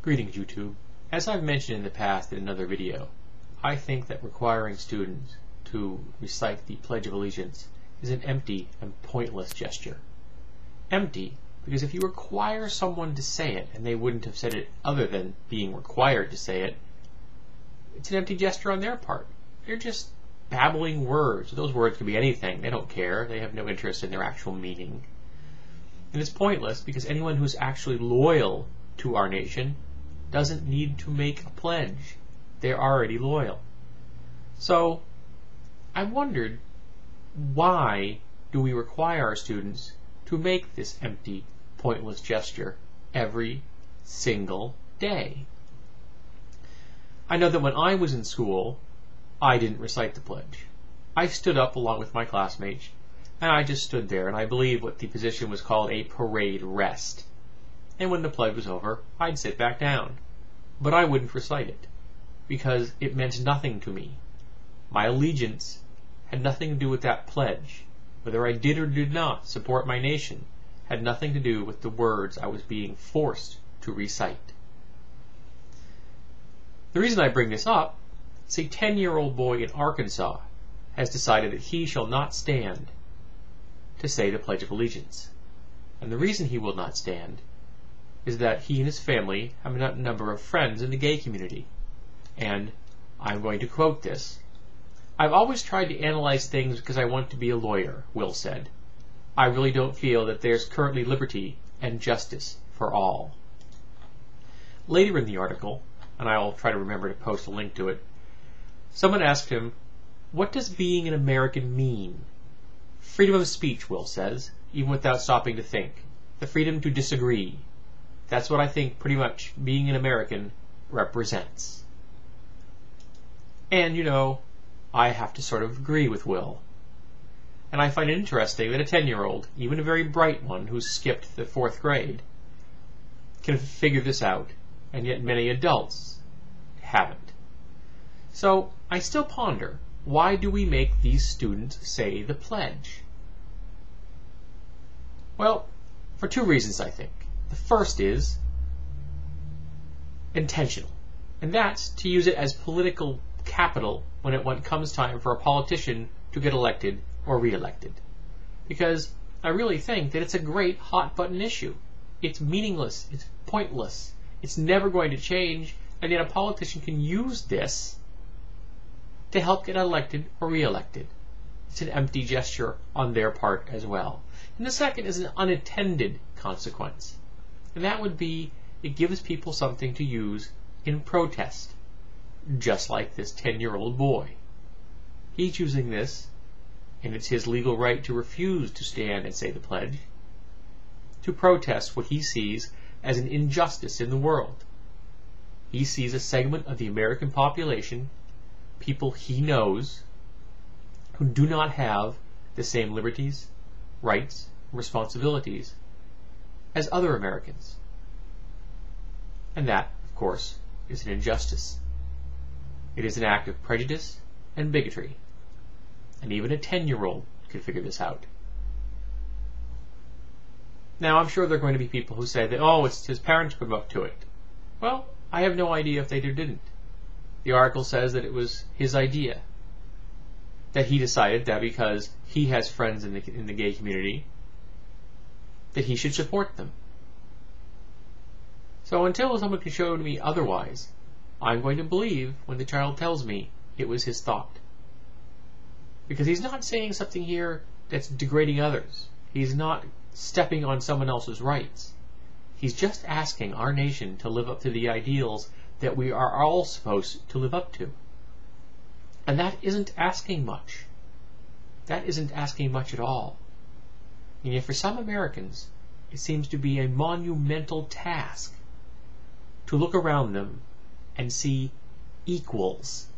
Greetings, YouTube. As I've mentioned in the past in another video, I think that requiring students to recite the Pledge of Allegiance is an empty and pointless gesture. Empty because if you require someone to say it, and they wouldn't have said it other than being required to say it, it's an empty gesture on their part. They're just babbling words. Those words can be anything. They don't care. They have no interest in their actual meaning. And it's pointless because anyone who's actually loyal to our nation doesn't need to make a pledge. They're already loyal. So I wondered, why do we require our students to make this empty, pointless gesture every single day? I know that when I was in school, I didn't recite the pledge. I stood up along with my classmates, and I just stood there, and I believe what the position was called a parade rest. And when the pledge was over, I'd sit back down. But I wouldn't recite it, because it meant nothing to me. My allegiance had nothing to do with that pledge. Whether I did or did not support my nation had nothing to do with the words I was being forced to recite. The reason I bring this up is a 10-year-old boy in Arkansas has decided that he shall not stand to say the Pledge of Allegiance. And the reason he will not stand is that he and his family have a number of friends in the gay community. And I'm going to quote this. "I've always tried to analyze things because I want to be a lawyer," Will said. "I really don't feel that there's currently liberty and justice for all." Later in the article, and I'll try to remember to post a link to it, someone asked him, "What does being an American mean?" "Freedom of speech," Will says, even without stopping to think. "The freedom to disagree. That's what I think pretty much being an American represents." And, you know, I have to sort of agree with Will. And I find it interesting that a 10-year-old, even a very bright one who's skipped the 4th grade, can figure this out, and yet many adults haven't. So I still ponder, why do we make these students say the pledge? Well, for 2 reasons, I think. The first is intentional, and that's to use it as political capital when it comes time for a politician to get elected or re-elected. Because I really think that it's a great hot-button issue. It's meaningless, it's pointless, it's never going to change, and yet a politician can use this to help get elected or re-elected. It's an empty gesture on their part as well. And the second is an unintended consequence. And that would be, it gives people something to use in protest, just like this 10-year-old boy. He's using this, and it's his legal right to refuse to stand and say the pledge, to protest what he sees as an injustice in the world. He sees a segment of the American population, people he knows, who do not have the same liberties, rights, and responsibilities as other Americans. And that, of course, is an injustice. It is an act of prejudice and bigotry. And even a 10-year-old can figure this out. Now, I'm sure there are going to be people who say that, oh, it's his parents put him up to it. Well, I have no idea if they did or didn't. The article says that it was his idea. That he decided that because he has friends in the gay community, that he should support them. So until someone can show me otherwise, I'm going to believe when the child tells me it was his thought. Because he's not saying something here that's degrading others. He's not stepping on someone else's rights. He's just asking our nation to live up to the ideals that we are all supposed to live up to. And that isn't asking much. That isn't asking much at all. And yet for some Americans, it seems to be a monumental task to look around them and see equals